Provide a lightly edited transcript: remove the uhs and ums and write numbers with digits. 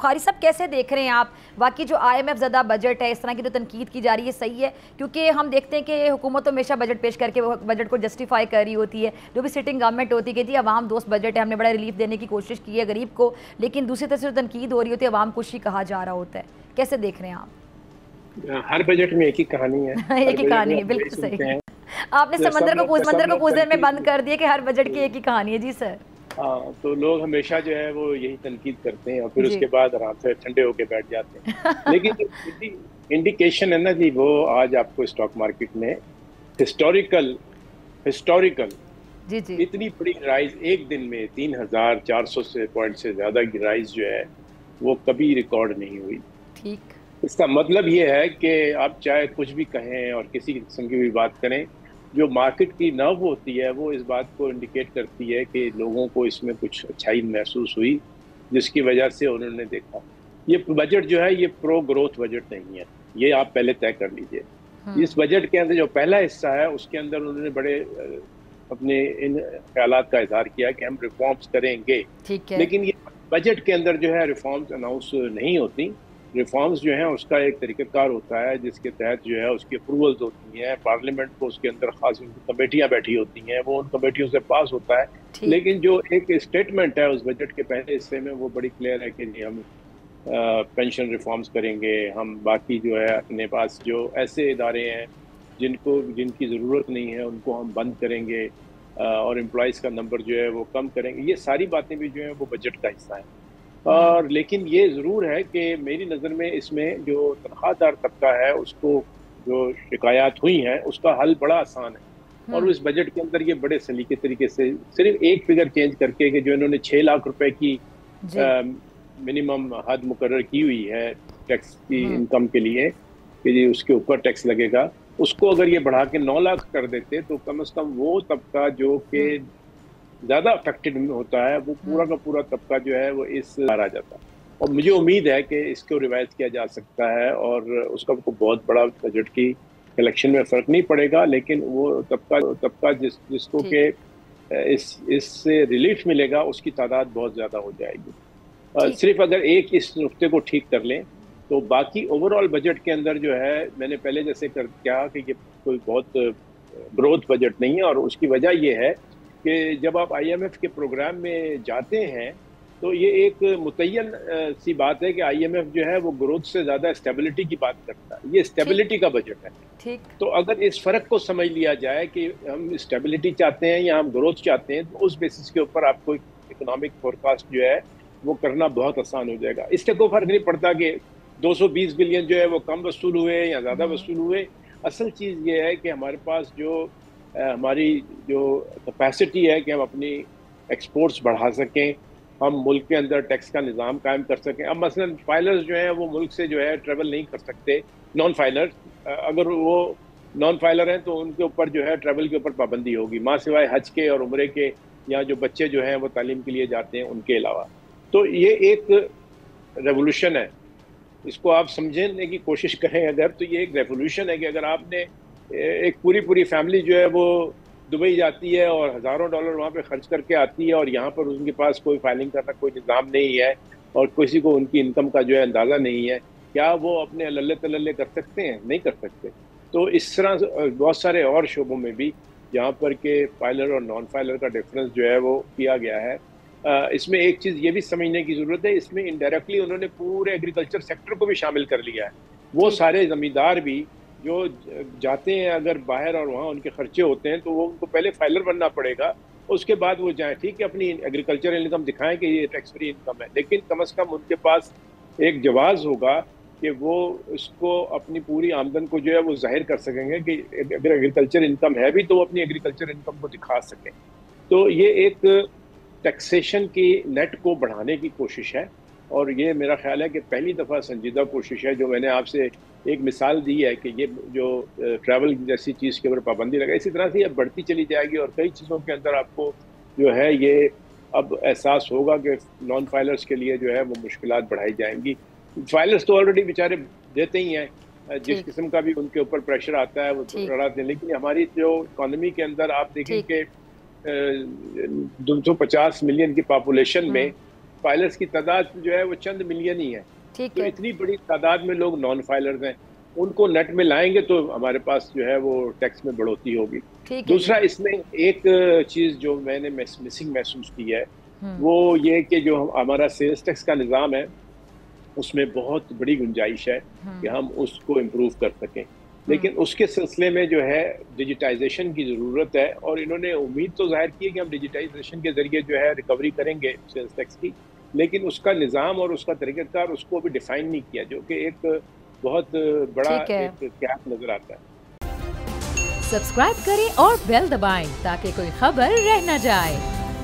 क़ारी साहब कैसे देख रहे हैं आप वाकई जो IMF ज़्यादा बजट है, इस तरह की जो तनकीद की जा रही है, सही है? क्योंकि हम देखते हैं कि हुकूमत हमेशा बजट पेश करके वो बजट को जस्टिफाई कर रही होती है। जो भी सिटिंग गवर्नमेंट होती है कि जी अवाम दोस्त बजट है, हमने बड़ा रिलीफ देने की कोशिश की है गरीब को, लेकिन दूसरी तरफ से जो तनकीद हो रही होती है अवाम कुछ ही कहा जा रहा होता है। कैसे देख रहे हैं आप? हर बजट में एक ही कहानी है। एक हर ही बजट कहानी में है, आप यही बिल्कुल सुनते सही। हैं। आपने समंदर को कुछ देर में बंद तनकीद, कर दिया कि हर बजट की एक ही कहानी है। जी सर। हाँ, तो लोग हमेशा जो है वो यही तनकीद करते हैं और फिर जी। उसके बाद आराम से ठंडे होके बैठ जाते हैं। लेकिन जो इंडिकेशन है ना जी, वो आज आपको स्टॉक मार्केट में हिस्टोरिकल हिस्टोरिकल जी जी। इतनी बड़ी राइज एक दिन में 3,400 से पॉइंट से ज्यादा की राइज जो है वो कभी रिकॉर्ड नहीं हुई। ठीक। इसका मतलब ये है कि आप चाहे कुछ भी कहें और किसी किस्म की भी बात करें, जो मार्केट की नर्व होती है वो इस बात को इंडिकेट करती है कि लोगों को इसमें कुछ अच्छाई महसूस हुई, जिसकी वजह से उन्होंने देखा। ये बजट जो है ये प्रो ग्रोथ बजट नहीं है, ये आप पहले तय कर लीजिए। इस बजट के अंदर जो पहला हिस्सा है उसके अंदर उन्होंने बड़े अपने इन ख्यालात का इजहार किया कि हम रिफॉर्म्स करेंगे, ठीक है। लेकिन ये बजट के अंदर जो है रिफॉर्म्स अनाउंस नहीं होती। रिफॉर्म्स जो है उसका एक तरीक़ाकार होता है जिसके तहत जो है उसकी अप्रूवल्स होती हैं, पार्लियामेंट को उसके अंदर खास कमेटियां बैठी होती हैं, वो उन कमेटियों से पास होता है। ठीक। लेकिन जो एक स्टेटमेंट है उस बजट के पहले हिस्से में वो बड़ी क्लियर है कि जी हम पेंशन रिफॉर्म्स करेंगे, हम बाकी जो है अपने पास जो ऐसे इदारे हैं जिनकी ज़रूरत नहीं है उनको हम बंद करेंगे, और एम्प्लॉयज़ का नंबर जो है वो कम करेंगे। ये सारी बातें भी जो है वो बजट का हिस्सा है। और लेकिन ये ज़रूर है कि मेरी नज़र में इसमें जो तनख्वाहदार तबका है उसको जो शिकायत हुई हैं उसका हल बड़ा आसान है। और इस बजट के अंदर ये बड़े सलीके तरीके से सिर्फ एक फिगर चेंज करके कि जो इन्होंने 6 लाख रुपए की जी। मिनिमम हद मुकर्रर की हुई है टैक्स की इनकम के लिए कि जी उसके ऊपर टैक्स लगेगा, उसको अगर ये बढ़ा के 9 लाख कर देते तो कम से कम वो तबका जो कि ज्यादा अफेक्टेड होता है वो पूरा का पूरा तबका जो है वो इस आ जाता है। और मुझे उम्मीद है कि इसको रिवाइज किया जा सकता है और उसका को बहुत बड़ा बजट की कलेक्शन में फर्क नहीं पड़ेगा, लेकिन वो तबका जिसको ठीक। के इससे रिलीफ मिलेगा उसकी तादाद बहुत ज्यादा हो जाएगी। ठीक। सिर्फ अगर एक इस नुक्ते को ठीक कर लें तो बाकी ओवरऑल बजट के अंदर जो है मैंने पहले जैसे कहा कि ये कोई बहुत ग्रोथ बजट नहीं है। और उसकी वजह ये है कि जब आप IMF के प्रोग्राम में जाते हैं तो ये एक मुतय्यन सी बात है कि IMF जो है वो ग्रोथ से ज्यादा स्टेबिलिटी की बात करता है। ये स्टेबिलिटी का बजट है। ठीक। तो अगर इस फर्क को समझ लिया जाए कि हम स्टेबिलिटी चाहते हैं या हम ग्रोथ चाहते हैं, तो उस बेसिस के ऊपर आपको इकोनॉमिक फोरकास्ट जो है वो करना बहुत आसान हो जाएगा। इससे कोई फर्क नहीं पड़ता कि 220 बिलियन जो है वो कम वसूल हुए या ज्यादा वसूल हुए। असल चीज ये है कि हमारे पास जो हमारी जो कैपेसिटी है कि हम अपनी एक्सपोर्ट्स बढ़ा सकें, हम मुल्क के अंदर टैक्स का निज़ाम कायम कर सकें। अब मसलन फाइलर्स जो हैं वो मुल्क से जो है ट्रेवल नहीं कर सकते, नॉन फाइलर्स, अगर वो नॉन फाइलर हैं तो उनके ऊपर जो है ट्रेवल के ऊपर पाबंदी होगी, माँ सिवाय हज के और उम्रे के, या जो बच्चे जो हैं वो तालीम के लिए जाते हैं उनके अलावा। तो ये एक रेवोल्यूशन है, इसको आप समझने की कोशिश करें अगर, तो ये एक रेवोल्यूशन है कि अगर आपने एक पूरी फैमिली जो है वो दुबई जाती है और हज़ारों डॉलर वहाँ पे खर्च करके आती है और यहाँ पर उनके पास कोई फाइलिंग करना कोई निज़ाम नहीं है और किसी को उनकी इनकम का जो है अंदाज़ा नहीं है, क्या वो अपने लल्ले तल्ले कर सकते हैं? नहीं कर सकते। तो इस तरह बहुत सारे और शोबों में भी जहाँ पर के फाइलर और नॉन फाइलर का डिफरेंस जो है वो किया गया है। इसमें एक चीज़ ये भी समझने की ज़रूरत है, इसमें इनडायरेक्टली उन्होंने पूरे एग्रीकल्चर सेक्टर को भी शामिल कर लिया है। वो सारे ज़मींदार भी जो जाते हैं अगर बाहर और वहाँ उनके खर्चे होते हैं तो वो उनको पहले फाइलर बनना पड़ेगा, उसके बाद वो जाएं। ठीक है, अपनी एग्रीकल्चर इनकम दिखाएं कि ये टैक्स फ्री इनकम है, लेकिन कम से कम उनके पास एक जवाज़ होगा कि वो इसको अपनी पूरी आमदन को जो है वो जाहिर कर सकेंगे कि अगर एग्रीकल्चर इनकम है भी तो वो अपनी एग्रीकल्चर इनकम को दिखा सकें। तो ये एक टैक्सेशन की नेट को बढ़ाने की कोशिश है और ये मेरा ख्याल है कि पहली दफ़ा संजीदा कोशिश है। जो मैंने आपसे एक मिसाल दी है कि ये जो ट्रैवल जैसी चीज़ के ऊपर पाबंदी लगा, इसी तरह से ये बढ़ती चली जाएगी और कई चीज़ों के अंदर आपको जो है ये अब एहसास होगा कि नॉन फाइलर्स के लिए जो है वो मुश्किलात बढ़ाई जाएंगी। फाइलर्स तो ऑलरेडी बेचारे देते ही हैं, जिस किस्म का भी उनके ऊपर प्रेशर आता है वो बढ़ाते हैं, लेकिन हमारी जो इकॉनमी के अंदर आप देखें कि 250 मिलियन की पॉपुलेशन में फाइलर्स की तादाद जो है वो चंद मिलियन ही है। ठीक तो है। इतनी बड़ी तादाद में लोग नॉन फाइलर्स हैं, उनको नेट में लाएंगे तो हमारे पास जो है वो टैक्स में बढ़ोतरी होगी। ठीक है जी। दूसरा, इसमें एक चीज जो मैंने मिसिंग महसूस की है हम्म। वो ये कि जो हमारा सेल्स टैक्स का निज़ाम है उसमें बहुत बड़ी गुंजाइश है कि हम उसको इम्प्रूव कर सकें, लेकिन उसके सिलसिले में जो है डिजिटाइजेशन की ज़रूरत है। और इन्होंने उम्मीद तो जाहिर की है कि हम डिजिटाइजेशन के ज़रिए जो है रिकवरी करेंगे सेल्स टैक्स की, लेकिन उसका निज़ाम और उसका तरीक़ाकार उसको अभी डिफ़ाइन नहीं किया, जो कि एक बहुत बड़ा ठीक है। एक गैप नज़र आता है। सब्सक्राइब करें और बेल दबाएं ताकि कोई खबर रह न जाए।